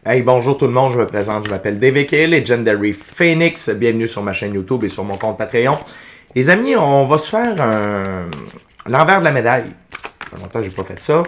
Hey, bonjour tout le monde, je me présente, je m'appelle DVK, Legendary Phoenix. Bienvenue sur ma chaîne YouTube et sur mon compte Patreon. Les amis, on va se faire l'envers de la médaille. Ça fait longtemps que j'ai pas fait ça.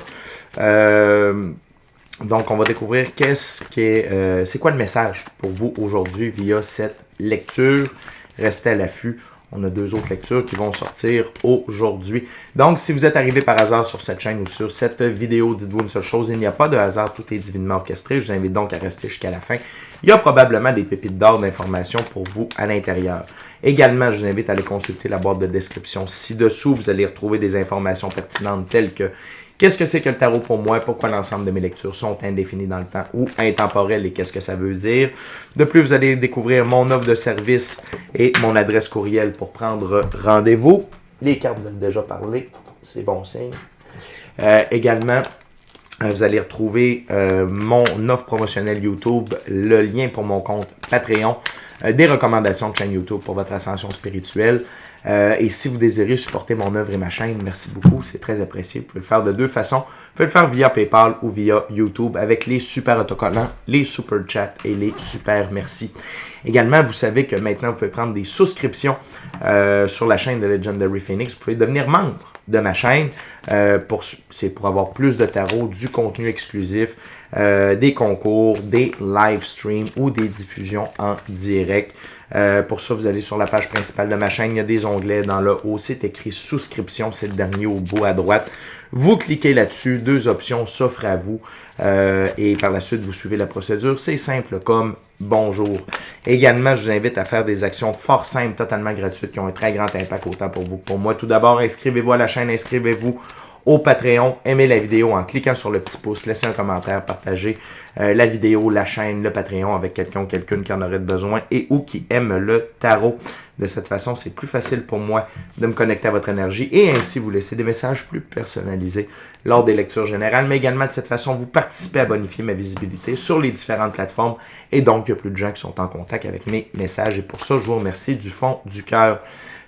Donc, on va découvrir c'est quoi le message pour vous aujourd'hui via cette lecture. Restez à l'affût. On a 2 autres lectures qui vont sortir aujourd'hui. Donc, si vous êtes arrivé par hasard sur cette chaîne ou sur cette vidéo, dites-vous une seule chose, il n'y a pas de hasard, tout est divinement orchestré. Je vous invite donc à rester jusqu'à la fin. Il y a probablement des pépites d'or d'informations pour vous à l'intérieur. Également, je vous invite à aller consulter la boîte de description ci-dessous. Vous allez retrouver des informations pertinentes telles que qu'est-ce que c'est que le tarot pour moi? Pourquoi l'ensemble de mes lectures sont indéfinies dans le temps ou intemporelles et qu'est-ce que ça veut dire? De plus, vous allez découvrir mon offre de service et mon adresse courriel pour prendre rendez-vous. Les cartes veulent déjà parler, c'est bon signe. Également, vous allez retrouver mon offre promotionnelle YouTube, le lien pour mon compte Patreon, des recommandations de chaîne YouTube pour votre ascension spirituelle. Et si vous désirez supporter mon œuvre et ma chaîne, merci beaucoup, c'est très apprécié. Vous pouvez le faire de 2 façons. Vous pouvez le faire via PayPal ou via YouTube avec les super autocollants, les super chats et les super merci. Également, vous savez que maintenant, vous pouvez prendre des souscriptions sur la chaîne de Legendary Phoenix. Vous pouvez devenir membre de ma chaîne. C'est pour avoir plus de tarot, du contenu exclusif, des concours, des live streams ou des diffusions en direct. Pour ça, vous allez sur la page principale de ma chaîne. Il y a des onglets dans le haut. C'est écrit souscription. C'est le dernier au bout à droite. Vous cliquez là-dessus. 2 options s'offrent à vous. Et par la suite, vous suivez la procédure. C'est simple comme bonjour. Également, je vous invite à faire des actions fort simples, totalement gratuites, qui ont un très grand impact autant pour vous que pour moi. Tout d'abord, inscrivez-vous à la chaîne. Inscrivez-vous au Patreon, aimez la vidéo en cliquant sur le petit pouce, laissez un commentaire, partagez la vidéo, la chaîne, le Patreon avec quelqu'un ou quelqu'une qui en aurait besoin et ou qui aime le tarot. De cette façon, c'est plus facile pour moi de me connecter à votre énergie et ainsi vous laisser des messages plus personnalisés lors des lectures générales, mais également de cette façon, vous participez à bonifier ma visibilité sur les différentes plateformes et donc il y a plus de gens qui sont en contact avec mes messages et pour ça, je vous remercie du fond du cœur.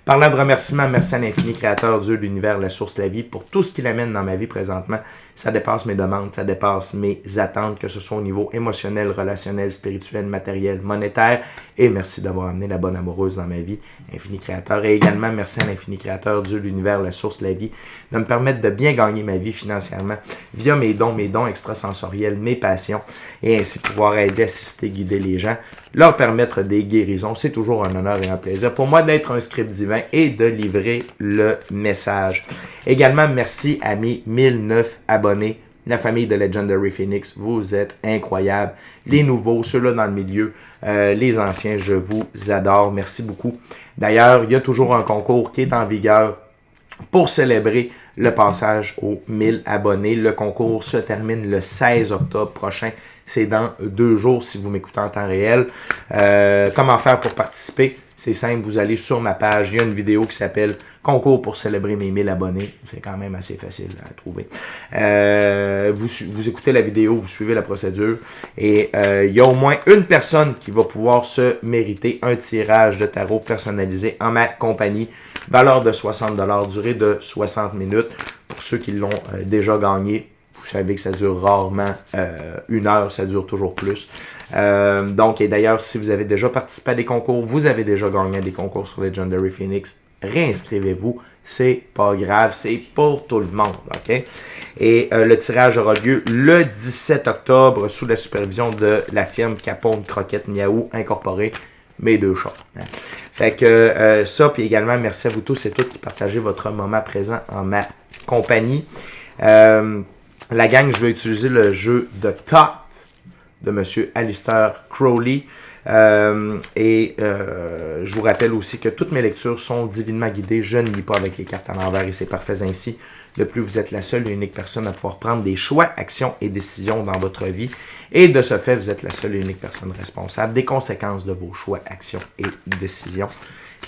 Parlant de remerciements, merci à l'infini créateur, Dieu, l'univers, la source, la vie, pour tout ce qu'il amène dans ma vie présentement. Ça dépasse mes demandes, ça dépasse mes attentes, que ce soit au niveau émotionnel, relationnel, spirituel, matériel, monétaire. Et merci d'avoir amené la bonne amoureuse dans ma vie, infini créateur. Et également, merci à l'infini créateur, Dieu, l'univers, la source, la vie, de me permettre de bien gagner ma vie financièrement via mes dons extrasensoriels, mes passions, et ainsi pouvoir aider, assister, guider les gens, leur permettre des guérisons. C'est toujours un honneur et un plaisir pour moi d'être un script divin et de livrer le message. Également, merci à mes 1009 abonnés, la famille de Legendary Phoenix. Vous êtes incroyables. Les nouveaux, ceux-là dans le milieu, les anciens, je vous adore. Merci beaucoup. D'ailleurs, il y a toujours un concours qui est en vigueur pour célébrer le passage aux 1000 abonnés. Le concours se termine le 16 octobre prochain. C'est dans 2 jours si vous m'écoutez en temps réel. Comment faire pour participer? C'est simple, vous allez sur ma page. Il y a une vidéo qui s'appelle « Concours pour célébrer mes 1000 abonnés ». C'est quand même assez facile à trouver. Vous écoutez la vidéo, vous suivez la procédure. Et il y a au moins une personne qui va pouvoir se mériter un tirage de tarot personnalisé en ma compagnie. Valeur de 60$, durée de 60 minutes. Pour ceux qui l'ont déjà gagné, vous savez que ça dure rarement 1 heure, ça dure toujours plus. Donc, et d'ailleurs, si vous avez déjà participé à des concours, vous avez déjà gagné des concours sur Legendary Phoenix, réinscrivez-vous. C'est pas grave, c'est pour tout le monde, ok? Et le tirage aura lieu le 17 octobre sous la supervision de la firme Capone Croquette Miaou Incorporée, mes 2 chats. Hein. Fait que ça, puis également, merci à vous tous et toutes qui partagez votre moment présent en ma compagnie. La gang, je vais utiliser le jeu de Thoth de M. Aleister Crowley. Je vous rappelle aussi que toutes mes lectures sont divinement guidées. Je ne lis pas avec les cartes à l'envers et c'est parfait ainsi. De plus, vous êtes la seule et unique personne à pouvoir prendre des choix, actions et décisions dans votre vie. Et de ce fait, vous êtes la seule et unique personne responsable des conséquences de vos choix, actions et décisions.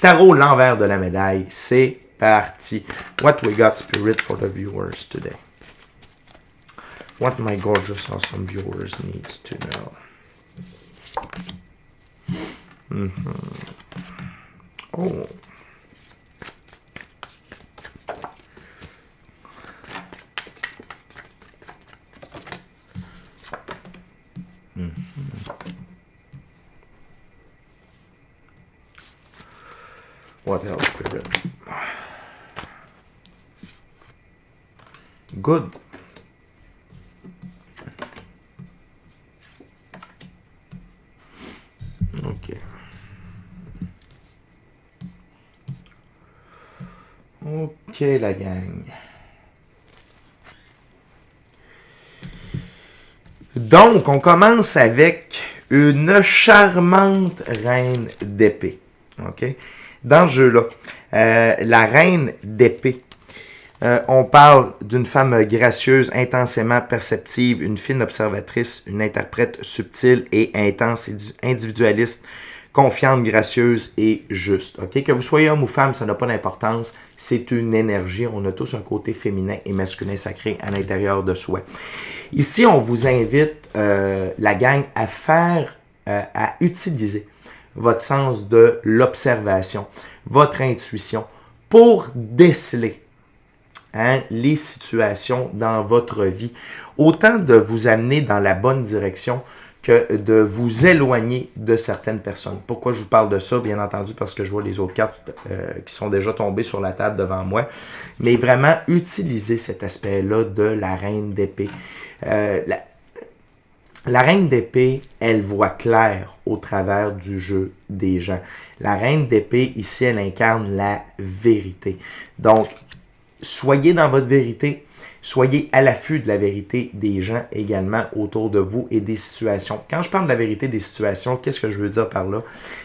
Tarot, l'envers de la médaille, c'est parti. What we got, Spirit, for the viewers today? What my gorgeous, awesome viewers needs to know. Oh. What else, Spirit? Good. OK. OK, la gang. Donc, on commence avec une charmante reine d'épée. OK? Dans ce jeu-là, la reine d'épée, on parle d'une femme gracieuse, intensément perceptive, une fine observatrice, une interprète subtile et intense, individualiste, confiante, gracieuse et juste. Okay? Que vous soyez homme ou femme, ça n'a pas d'importance. C'est une énergie. On a tous un côté féminin et masculin sacré à l'intérieur de soi. Ici, on vous invite, la gang, à utiliser votre sens de l'observation, votre intuition, pour déceler les situations dans votre vie. Autant de vous amener dans la bonne direction que de vous éloigner de certaines personnes. Pourquoi je vous parle de ça? Bien entendu, parce que je vois les autres cartes qui sont déjà tombées sur la table devant moi. Mais vraiment, utilisez cet aspect-là de la reine d'épée. La reine d'épée, elle voit clair au travers du jeu des gens. La reine d'épée, ici, elle incarne la vérité. Donc, soyez dans votre vérité, soyez à l'affût de la vérité des gens également autour de vous et des situations. Quand je parle de la vérité des situations, qu'est-ce que je veux dire par là?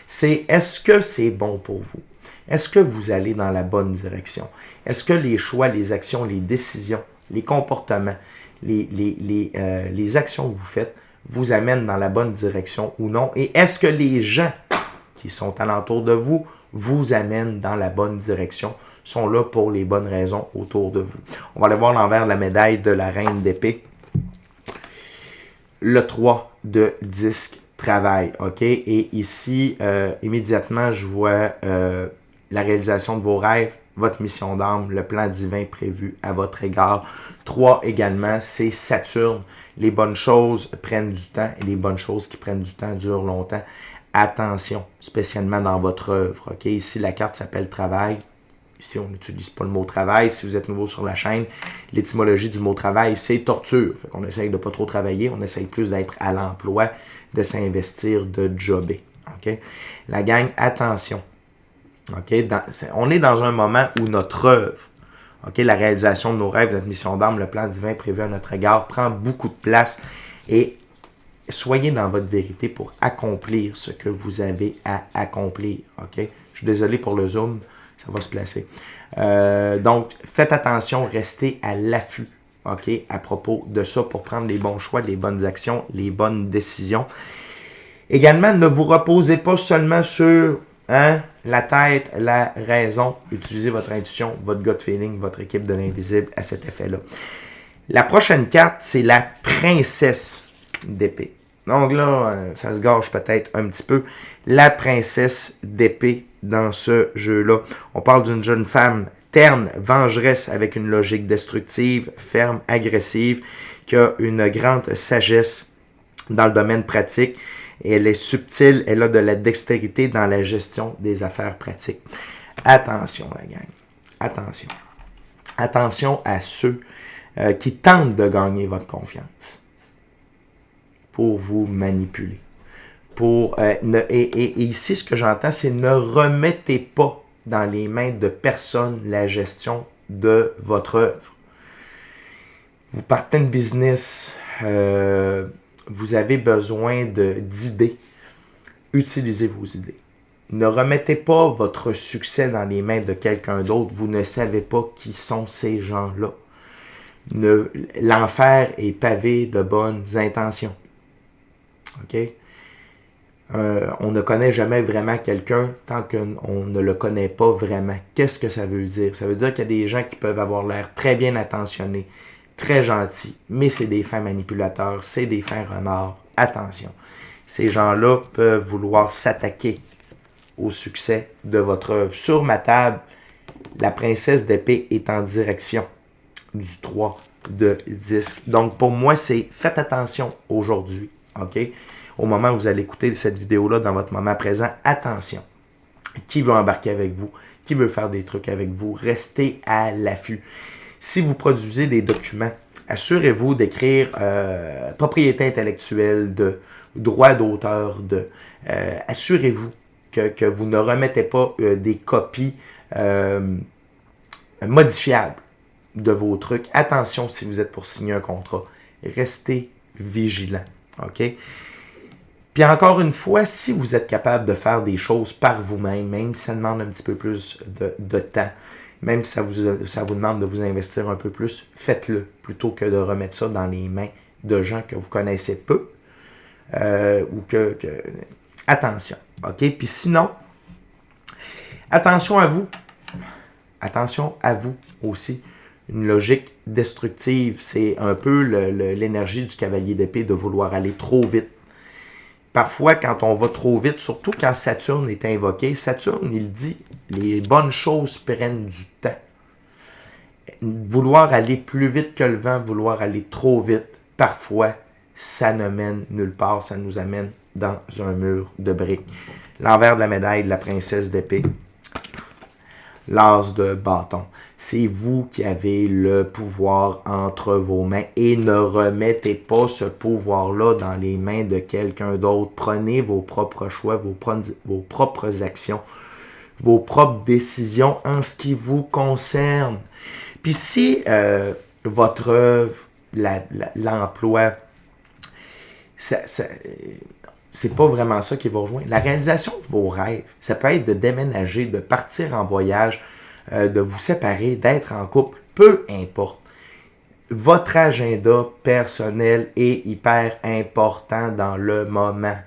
C'est est-ce que c'est bon pour vous? Est-ce que vous allez dans la bonne direction? Est-ce que les choix, les actions, les décisions, les comportements, les actions que vous faites vous amènent dans la bonne direction ou non? Et est-ce que les gens qui sont alentour de vous vous amènent dans la bonne direction, sont là pour les bonnes raisons autour de vous? On va aller voir l'envers de la médaille de la reine d'épée. Le 3 de disque travail, OK? Et ici, immédiatement, je vois la réalisation de vos rêves, votre mission d'âme, le plan divin prévu à votre égard. 3 également, c'est Saturne. Les bonnes choses prennent du temps et les bonnes choses qui prennent du temps durent longtemps. Attention, spécialement dans votre œuvre. OK? Ici, la carte s'appelle travail. Ici, on n'utilise pas le mot travail. Si vous êtes nouveau sur la chaîne, l'étymologie du mot travail, c'est torture. Fait qu'on essaye de pas trop travailler, on essaye plus d'être à l'emploi, de s'investir, de jobber. OK? La gang, attention. OK? On est dans un moment où notre œuvre, OK, la réalisation de nos rêves, notre mission d'âme, le plan divin prévu à notre égard, prend beaucoup de place et soyez dans votre vérité pour accomplir ce que vous avez à accomplir. OK? Je suis désolé pour le zoom, ça va se placer. Donc, faites attention, restez à l'affût, OK, à propos de ça pour prendre les bons choix, les bonnes actions, les bonnes décisions. Également, ne vous reposez pas seulement sur la tête, la raison. Utilisez votre intuition, votre gut feeling, votre équipe de l'invisible à cet effet-là. La prochaine carte, c'est la princesse d'épée. Donc là, ça se gâche peut-être un petit peu. La princesse d'épée dans ce jeu-là. On parle d'une jeune femme terne, vengeresse avec une logique destructive, ferme, agressive, qui a une grande sagesse dans le domaine pratique. Et elle est subtile, elle a de la dextérité dans la gestion des affaires pratiques. Attention, la gang. Attention. Attention à ceux qui tentent de gagner votre confiance pour vous manipuler. Et ici, ce que j'entends, c'est ne remettez pas dans les mains de personne la gestion de votre œuvre. Vous partez une business, vous avez besoin d'idées. Utilisez vos idées. Ne remettez pas votre succès dans les mains de quelqu'un d'autre. Vous ne savez pas qui sont ces gens-là. L'enfer est pavé de bonnes intentions. OK? On ne connaît jamais vraiment quelqu'un tant qu'on ne le connaît pas vraiment. Qu'est-ce que ça veut dire? Ça veut dire qu'il y a des gens qui peuvent avoir l'air très bien attentionnés, très gentils, mais c'est des fins manipulateurs, c'est des fins renards. Attention, ces gens-là peuvent vouloir s'attaquer au succès de votre œuvre. Sur ma table, la princesse d'épée est en direction du 3 de disque. Donc pour moi, c'est faites attention aujourd'hui OK? Au moment où vous allez écouter cette vidéo-là, dans votre moment présent, attention. Qui veut embarquer avec vous? Qui veut faire des trucs avec vous? Restez à l'affût. Si vous produisez des documents, assurez-vous d'écrire propriété intellectuelle, de droit d'auteur, assurez-vous que vous ne remettez pas des copies modifiables de vos trucs. Attention si vous êtes pour signer un contrat. Restez vigilant. OK? Puis encore une fois, si vous êtes capable de faire des choses par vous-même, même si ça demande un petit peu plus de temps, même si ça vous demande de vous investir un peu plus, faites-le plutôt que de remettre ça dans les mains de gens que vous connaissez peu ou que... Attention, OK? Puis sinon, attention à vous. Attention à vous aussi. Une logique destructive, c'est un peu l'énergie du cavalier d'épée de vouloir aller trop vite. Parfois, quand on va trop vite, surtout quand Saturne est invoqué, Saturne, il dit, les bonnes choses prennent du temps. Vouloir aller plus vite que le vent, vouloir aller trop vite, parfois, ça ne mène nulle part, ça nous amène dans un mur de briques. L'envers de la médaille de la princesse d'épée, l'as de bâton. C'est vous qui avez le pouvoir entre vos mains et ne remettez pas ce pouvoir-là dans les mains de quelqu'un d'autre. Prenez vos propres choix, vos propres actions, vos propres décisions en ce qui vous concerne. Puis si votre œuvre, l'emploi, c'est pas vraiment ça qui vous rejoint. La réalisation de vos rêves, ça peut être de déménager, de partir en voyage, de vous séparer, d'être en couple, peu importe. Votre agenda personnel est hyper important dans le moment.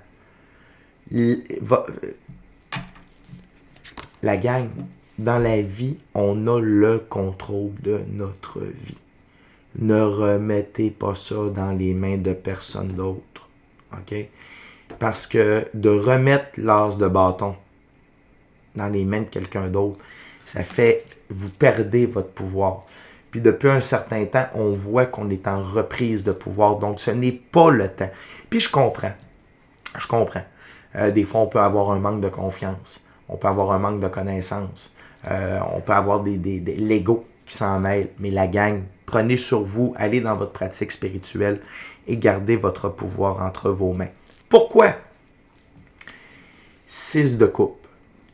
La gang, dans la vie, on a le contrôle de notre vie. Ne remettez pas ça dans les mains de personne d'autre. OK? Parce que de remettre l'as de bâton dans les mains de quelqu'un d'autre, ça fait, vous perdez votre pouvoir. Puis depuis un certain temps, on voit qu'on est en reprise de pouvoir. Donc, ce n'est pas le temps. Puis je comprends. Des fois, on peut avoir un manque de confiance. On peut avoir un manque de connaissance. On peut avoir des l'ego qui s'en mêle. Mais la gang, prenez sur vous, allez dans votre pratique spirituelle et gardez votre pouvoir entre vos mains. Pourquoi? 6 de coupe.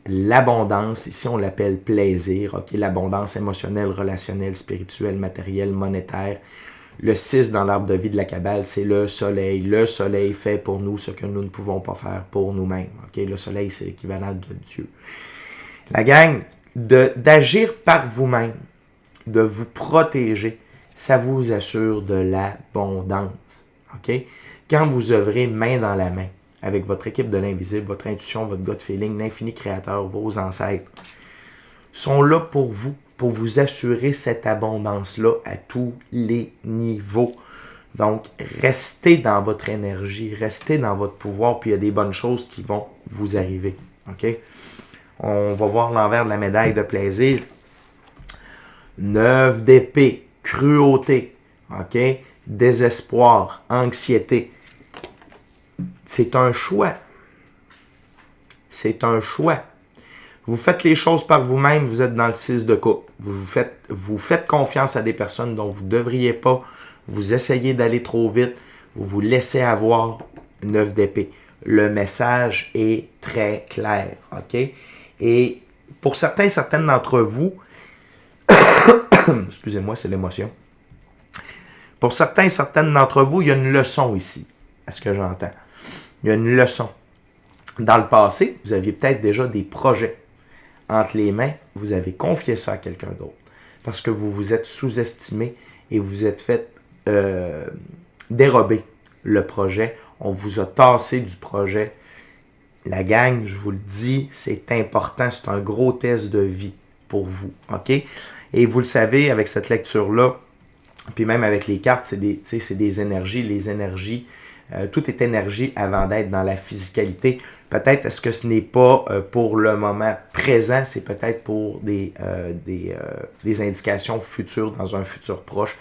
L'abondance, ici on l'appelle plaisir, ok? L'abondance émotionnelle, relationnelle, spirituelle, matérielle, monétaire. Le 6 dans l'arbre de vie de la Kabbale, c'est le soleil. Le soleil fait pour nous ce que nous ne pouvons pas faire pour nous-mêmes. Okay? Le soleil, c'est l'équivalent de Dieu. La gang, d'agir par vous-même, de vous protéger, ça vous assure de l'abondance. Okay? Quand vous œuvrez main dans la main, avec votre équipe de l'invisible, votre intuition, votre gut feeling, l'infini créateur, vos ancêtres, sont là pour vous assurer cette abondance-là à tous les niveaux. Donc, restez dans votre énergie, restez dans votre pouvoir, puis il y a des bonnes choses qui vont vous arriver. OK? On va voir l'envers de la médaille de plaisir. 9 d'épée, cruauté, OK? Désespoir, anxiété. C'est un choix. C'est un choix. Vous faites les choses par vous-même, vous êtes dans le 6 de coupe. Vous faites confiance à des personnes dont vous ne devriez pas. Vous essayez d'aller trop vite. Vous vous laissez avoir 9 d'épée. Le message est très clair. OK? Et pour certaines d'entre vous, excusez-moi, c'est l'émotion. Pour certaines d'entre vous, il y a une leçon ici, à ce que j'entends. Il y a une leçon. Dans le passé, vous aviez peut-être déjà des projets entre les mains. Vous avez confié ça à quelqu'un d'autre. Parce que vous vous êtes sous-estimé et vous êtes fait dérober le projet. On vous a tassé du projet. La gang, je vous le dis, c'est important. C'est un gros test de vie pour vous. OK? Et vous le savez, avec cette lecture-là, puis même avec les cartes, c'est des énergies. Les énergies, tout est énergie avant d'être dans la physicalité. Peut-être est-ce que ce n'est pas pour le moment présent, c'est peut-être pour des indications futures, dans un futur proche.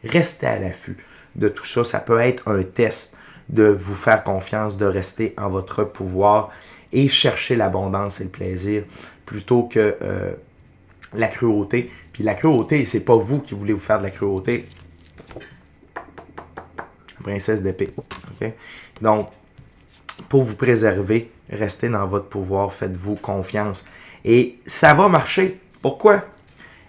Restez à l'affût de tout ça. Ça peut être un test de vous faire confiance, de rester en votre pouvoir et chercher l'abondance et le plaisir plutôt que la cruauté. Puis la cruauté, c'est pas vous qui voulez vous faire de la cruauté. Princesse d'épée. Okay? Donc, pour vous préserver, restez dans votre pouvoir, faites-vous confiance. Et ça va marcher. Pourquoi?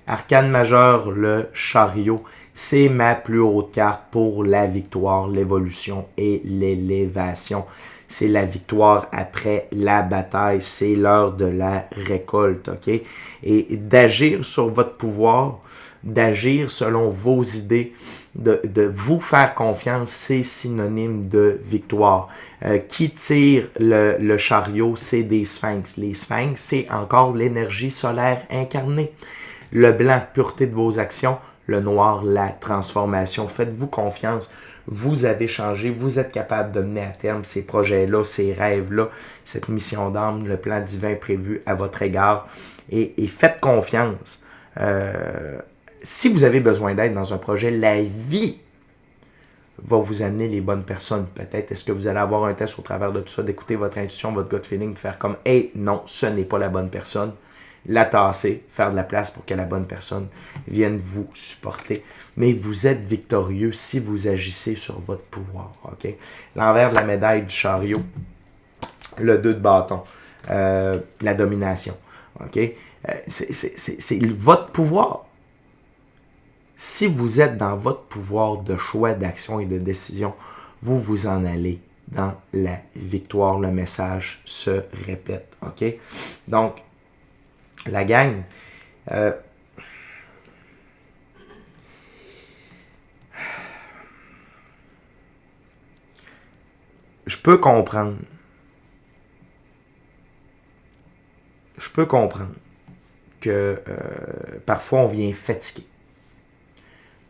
Arcane majeur, le chariot, c'est ma plus haute carte pour la victoire, l'évolution et l'élévation. C'est la victoire après la bataille, c'est l'heure de la récolte, ok? Et d'agir sur votre pouvoir, d'agir selon vos idées, de vous faire confiance, c'est synonyme de victoire. Qui tire le chariot, c'est des sphinx. Les sphinx, c'est encore l'énergie solaire incarnée. Le blanc, pureté de vos actions. Le noir, la transformation. Faites-vous confiance. Vous avez changé. Vous êtes capable de mener à terme ces projets-là, ces rêves-là, cette mission d'âme, le plan divin prévu à votre égard. Et faites confiance. Si vous avez besoin d'aide dans un projet, la vie va vous amener les bonnes personnes. Peut-être est-ce que vous allez avoir un test au travers de tout ça, d'écouter votre intuition, votre gut feeling, de faire comme « Hey, non, ce n'est pas la bonne personne ». La tasser, faire de la place pour que la bonne personne vienne vous supporter. Mais vous êtes victorieux si vous agissez sur votre pouvoir. Okay? L'envers de la médaille du chariot, le 2 de bâton, la domination. Okay? C'est votre pouvoir. Si vous êtes dans votre pouvoir de choix, d'action et de décision, vous vous en allez dans la victoire. Le message se répète. OK? Donc, la gang, je peux comprendre. Je peux comprendre que parfois on vient fatigué.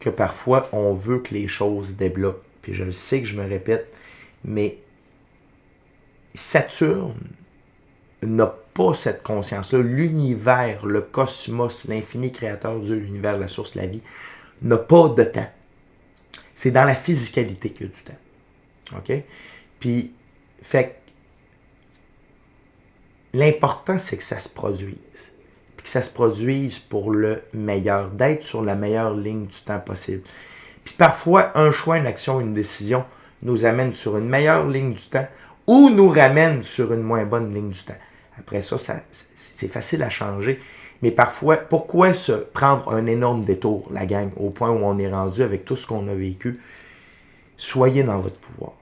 Que parfois on veut que les choses débloquent. Puis je le sais que je me répète, mais Saturne n'a pas cette conscience-là. L'univers, le cosmos, l'infini créateur, Dieu, l'univers, la source, la vie, n'a pas de temps. C'est dans la physicalité qu'il y a du temps. OK? Puis, fait l'important, c'est que ça se produise. Puis que ça se produise pour le meilleur, d'être sur la meilleure ligne du temps possible. Puis parfois, un choix, une action, une décision nous amène sur une meilleure ligne du temps ou nous ramène sur une moins bonne ligne du temps. Après ça, c'est facile à changer. Mais parfois, pourquoi se prendre un énorme détour, la gang, au point où on est rendu avec tout ce qu'on a vécu? Soyez dans votre pouvoir.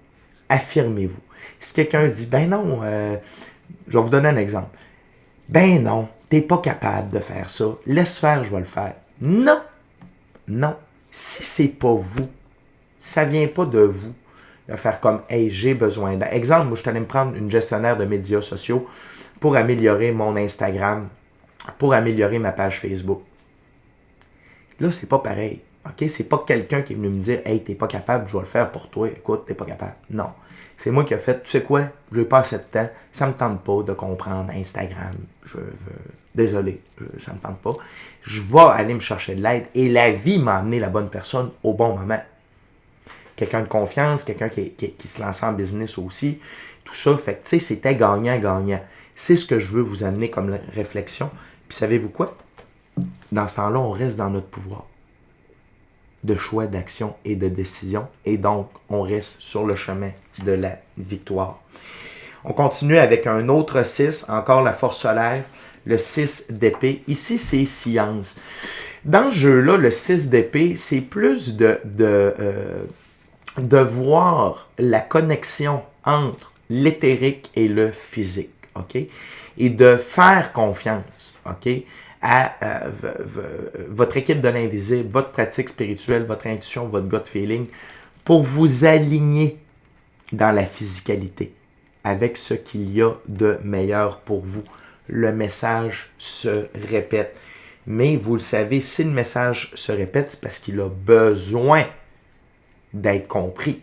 Affirmez-vous. Si quelqu'un dit, ben non, je vais vous donner un exemple. Ben non, t'es pas capable de faire ça. Laisse faire, je vais le faire. Non, non. Si c'est pas vous, ça vient pas de vous, de faire comme, hey, j'ai besoin d'un. Exemple, moi, je suis allé me prendre une gestionnaire de médias sociaux pour améliorer mon Instagram, pour améliorer ma page Facebook. Là, c'est pas pareil. OK? C'est pas quelqu'un qui est venu me dire, hey, t'es pas capable, je vais le faire pour toi. Écoute, t'es pas capable. Non. C'est moi qui ai fait, tu sais quoi, je n'ai pas assez de temps, ça me tente pas de comprendre Instagram. Désolé, ça me tente pas. Je vais aller me chercher de l'aide et la vie m'a amené la bonne personne au bon moment. Quelqu'un de confiance, quelqu'un qui se lance en business aussi, tout ça. Fait que, tu sais, c'était gagnant-gagnant. C'est ce que je veux vous amener comme réflexion. Puis savez-vous quoi? Dans ce temps-là, on reste dans notre pouvoir de choix, d'action et de décision. Et donc, on reste sur le chemin de la victoire. On continue avec un autre 6, encore la force solaire, le 6 d'épée. Ici, c'est science. Dans ce jeu-là, le 6 d'épée, c'est plus de voir la connexion entre l'éthérique et le physique. OK? Et de faire confiance. OK? À votre équipe de l'invisible, votre pratique spirituelle, votre intuition, votre gut feeling, pour vous aligner dans la physicalité avec ce qu'il y a de meilleur pour vous. Le message se répète. Mais vous le savez, si le message se répète, c'est parce qu'il a besoin d'être compris.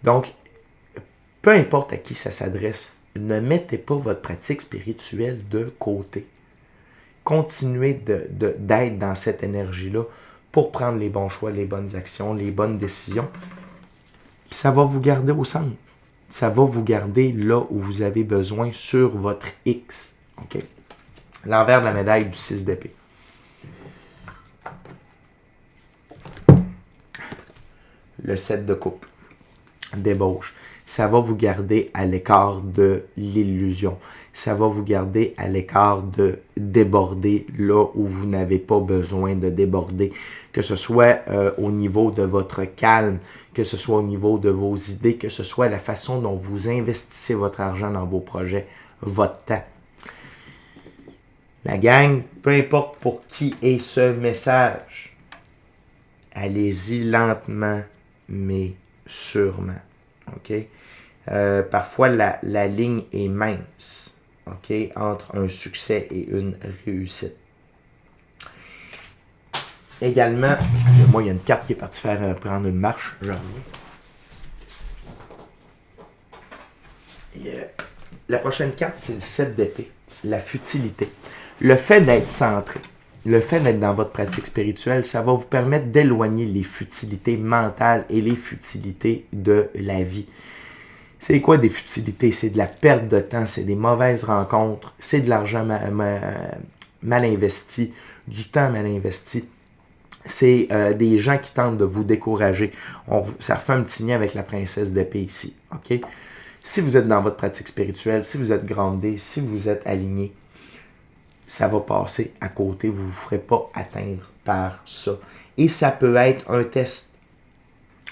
Donc, peu importe à qui ça s'adresse, ne mettez pas votre pratique spirituelle de côté. Continuez d'être dans cette énergie-là pour prendre les bons choix, les bonnes actions, les bonnes décisions. Puis ça va vous garder au centre. Ça va vous garder là où vous avez besoin sur votre X. OK? L'envers de la médaille du 6 d'épée. Le 7 de coupe. Débauche. Ça va vous garder à l'écart de l'illusion. Ça va vous garder à l'écart de déborder là où vous n'avez pas besoin de déborder. Que ce soit au niveau de votre calme, que ce soit au niveau de vos idées, que ce soit la façon dont vous investissez votre argent dans vos projets, votre temps. La gang, peu importe pour qui est ce message, allez-y lentement, mais sûrement. OK? Parfois, la ligne est mince, OK, entre un succès et une réussite. Également, excusez-moi, il y a une carte qui est partie prendre une marche. La prochaine carte, c'est le 7 d'épée, la futilité. Le fait d'être centré, le fait d'être dans votre pratique spirituelle, ça va vous permettre d'éloigner les futilités mentales et les futilités de la vie. C'est quoi des futilités? C'est de la perte de temps, c'est des mauvaises rencontres, c'est de l'argent mal investi, du temps mal investi. C'est des gens qui tentent de vous décourager. Ça refait un petit lien avec la princesse d'épée ici. OK? Si vous êtes dans votre pratique spirituelle, si vous êtes groundé, si vous êtes aligné, ça va passer à côté. Vous ne vous ferez pas atteindre par ça. Et ça peut être un test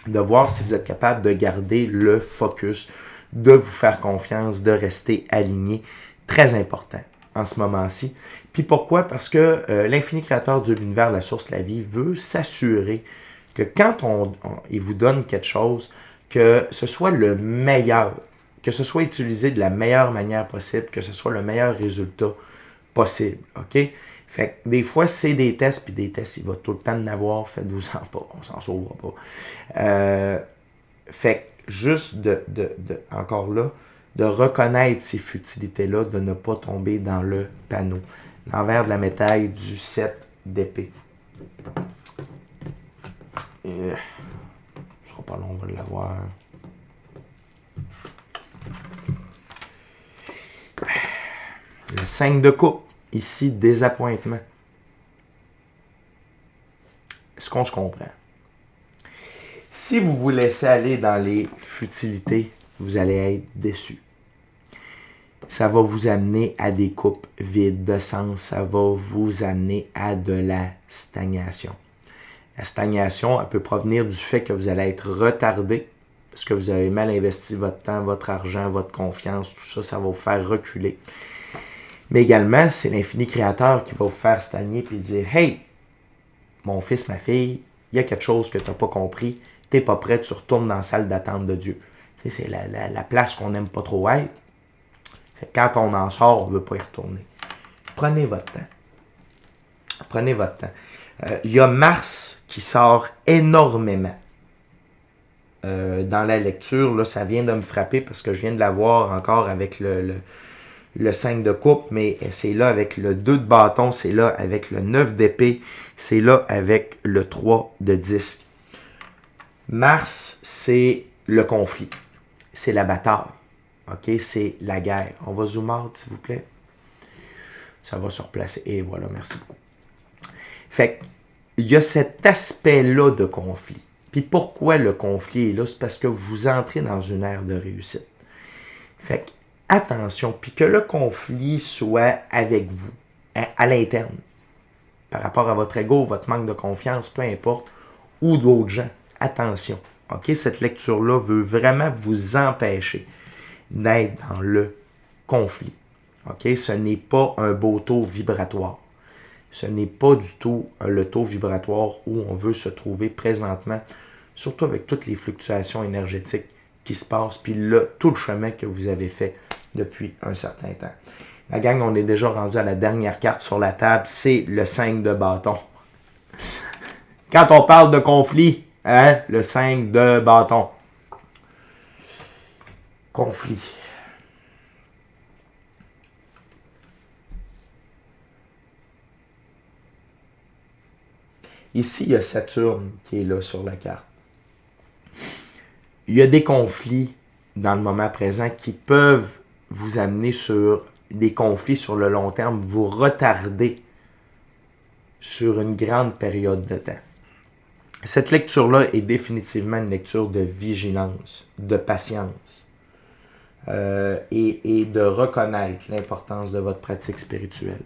de voir si vous êtes capable de garder le focus, de vous faire confiance, de rester aligné. Très important en ce moment-ci. Puis pourquoi? Parce que l'infini créateur de l'univers, la source, la vie, veut s'assurer que quand il vous donne quelque chose, que ce soit le meilleur, que ce soit utilisé de la meilleure manière possible, que ce soit le meilleur résultat possible. OK? Fait que des fois, c'est des tests, puis des tests, il va tout le temps en avoir, faites-vous-en pas, on s'en sauvera pas. Fait que juste encore là, de reconnaître ces futilités-là, de ne pas tomber dans le panneau. L'envers de la médaille du 7 d'épée. Ce sera pas long, on va l'avoir. Le 5 de coupe. Ici, désappointement. Est-ce qu'on se comprend? Si vous vous laissez aller dans les futilités, vous allez être déçu. Ça va vous amener à des coupes vides de sens. Ça va vous amener à de la stagnation. La stagnation, elle peut provenir du fait que vous allez être retardé parce que vous avez mal investi votre temps, votre argent, votre confiance, tout ça, ça va vous faire reculer. Mais également, c'est l'infini créateur qui va vous faire stagner et dire « Hey, mon fils, ma fille, il y a quelque chose que tu n'as pas compris, tu n'es pas prêt, tu retournes dans la salle d'attente de Dieu. » C'est la place qu'on n'aime pas trop être. Quand on en sort, on ne veut pas y retourner. Prenez votre temps. Prenez votre temps. Il y a Mars qui sort énormément dans la lecture. Là, ça vient de me frapper parce que je viens de la voir encore avec le 5 de coupe, mais c'est là avec le 2 de bâton, c'est là avec le 9 d'épée, c'est là avec le 3 de disque. Mars, c'est le conflit, c'est la bataille, ok, c'est la guerre. On va zoom out, s'il vous plaît. Ça va se replacer. Et voilà, merci beaucoup. Fait qu'il y a cet aspect-là de conflit. Puis pourquoi le conflit est là? C'est parce que vous entrez dans une ère de réussite. Fait que attention, puis que le conflit soit avec vous, à l'interne, par rapport à votre ego, votre manque de confiance, peu importe, ou d'autres gens. Attention, ok? Cette lecture-là veut vraiment vous empêcher d'être dans le conflit. Ok? Ce n'est pas un beau taux vibratoire. Ce n'est pas du tout le taux vibratoire où on veut se trouver présentement, surtout avec toutes les fluctuations énergétiques qui se passent, puis là, tout le chemin que vous avez fait depuis un certain temps. La gang, on est déjà rendu à la dernière carte sur la table, c'est le 5 de bâton. Quand on parle de conflit, hein, le 5 de bâton. Conflit. Ici, il y a Saturne qui est là sur la carte. il y a des conflits dans le moment présent qui peuvent vous amener sur des conflits sur le long terme, vous retarder sur une grande période de temps. Cette lecture-là est définitivement une lecture de vigilance, de patience et de reconnaître l'importance de votre pratique spirituelle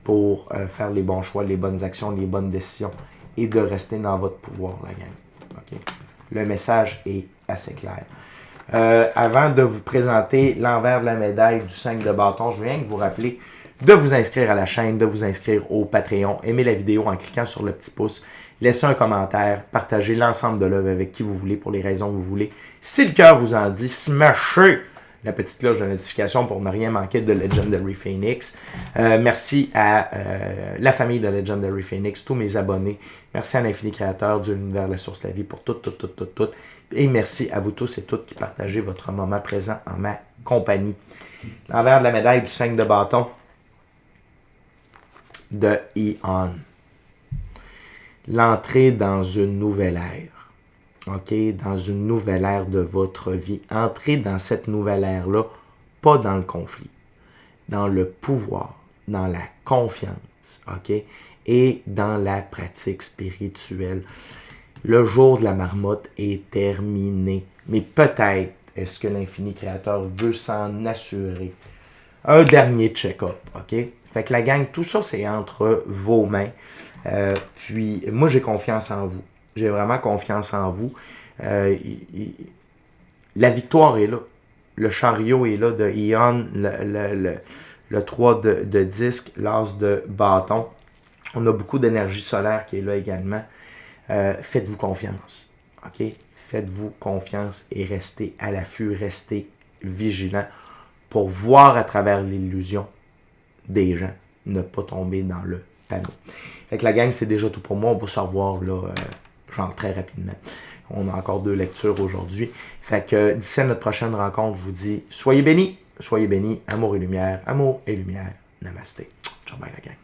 pour faire les bons choix, les bonnes actions, les bonnes décisions et de rester dans votre pouvoir, la gang. Okay? Le message est assez clair. Avant de vous présenter l'envers de la médaille du 5 de bâton, je viens de vous rappeler de vous inscrire à la chaîne, de vous inscrire au Patreon, aimer la vidéo en cliquant sur le petit pouce, laissez un commentaire, partagez l'ensemble de l'œuvre avec qui vous voulez, pour les raisons que vous voulez. Si le cœur vous en dit, smashez la petite cloche de notification pour ne rien manquer de Legendary Phoenix. Merci à la famille de Legendary Phoenix, tous mes abonnés. Merci à l'Infini Créateur, Dieu, l'univers, la source, la vie, pour tout. Et merci à vous tous et toutes qui partagez votre moment présent en ma compagnie. L'envers de la médaille du 5 de bâton de Eon. L'entrée dans une nouvelle ère. OK? Dans une nouvelle ère de votre vie. Entrez dans cette nouvelle ère-là, pas dans le conflit, dans le pouvoir, dans la confiance, OK? Et dans la pratique spirituelle. Le jour de la marmotte est terminé. Mais peut-être est-ce que l'Infini Créateur veut s'en assurer. Un dernier check-up, OK? Fait que la gang, tout ça, c'est entre vos mains. Puis, moi, j'ai confiance en vous. J'ai vraiment confiance en vous. La victoire est là. Le chariot est là de Eon, le 3 de disque, l'as de bâton. On a beaucoup d'énergie solaire qui est là également. Faites-vous confiance. OK? Faites-vous confiance et restez à l'affût, restez vigilant pour voir à travers l'illusion des gens, ne pas tomber dans le panneau. Fait que la gang, c'est déjà tout pour moi. On va se revoir là, genre très rapidement. On a encore 2 lectures aujourd'hui. Fait que d'ici à notre prochaine rencontre, je vous dis soyez bénis, amour et lumière, Namasté. Ciao, bye la gang.